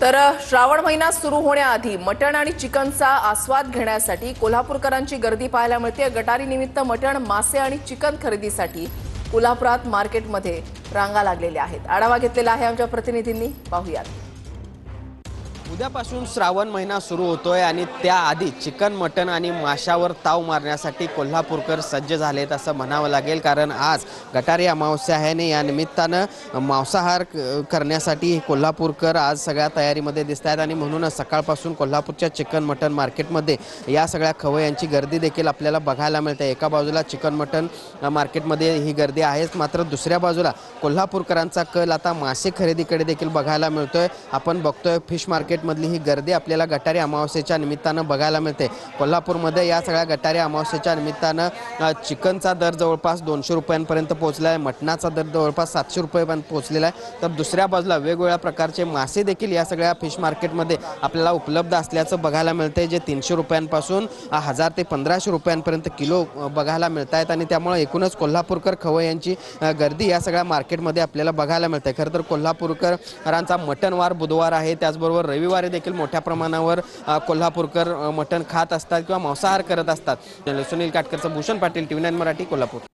तर श्रावण महिना सुरू होण्याआधी मटण आणि चिकनचा आस्वाद घेण्यासाठी कोल्हापूरकरांची गर्दी पाहायला मिळते। गटारी निमित्त मटण, मासे आणि चिकन खरेदीसाठी कोल्हापुरात मार्केटमध्ये रांगा लागलेल्या आहेत। आढावा घेतलेला आहे आमच्या प्रतिनिधींनी, पाहूयात। उद्यापासून श्रावण महिना सुरू होतोय आणि त्याआधी चिकन, मटण आणि माशावर ताव मारण्यासाठी कोल्हापूरकर सज्ज झालेत असं म्हणावं लागेल। कारण आज गटारी अमावस्या आहे आणि या निमित्तानं मांसाहार करण्यासाठी कोल्हापूरकर आज सगळ्या तयारीमध्ये दिसत आहेत आणि म्हणूनच सकाळपासून कोल्हापूरच्या चिकन मटण मार्केटमध्ये या सगळ्या खवय्यांची गर्दी देखील आपल्याला बघायला मिळते। एका बाजूला चिकन मटण मार्केटमध्ये ही गर्दी आहेच, मात्र दुसऱ्या बाजूला कोल्हापूरकरांचा कल आता मासे खरेदीकडे देखील बघायला मिळतोय। आपण बघतोय फिश मार्केट मधली ही गर्दी आपल्याला गटारी अमावस्येच्या निमित्तानं बघायला मिळते। कोल्हापूरमध्ये या सगळ्या गटारी अमावस्येच्या निमित्तानं चिकनचा दर जवळपास 200 रुपयांपर्यंत पोहोचला आहे, मटणाचा दर जवळपास 700 रुपयांपर्यंत पोहोचलेला आहे। तर दुसऱ्या बाजूला वेगवेगळ्या प्रकारचे मासे देखील या सगळ्या फिश मार्केटमध्ये आपल्याला उपलब्ध असल्याचं बघायला मिळते, जे 300 रुपयांपासून 1000 ते 1500 रुपयांपर्यंत किलो बघायला मिळत आहेत। आणि त्यामुळे एकूणच कोल्हापूरकर खवय्यांची गर्दी या सगळ्या मार्केटमध्ये आपल्याला बघायला मिळते। खरं तर कोल्हापूरकरांचा मटणवार बुधवार आहे, त्याचबरोबर रविवारी देखील मोठ्या प्रमाणावर कोल्हापूरकर मटण खात असतात किंवा मांसाहार करत असतात। सुनील काटकरचं, भूषण पाटील, TV9 मराठी, कोल्हापूर।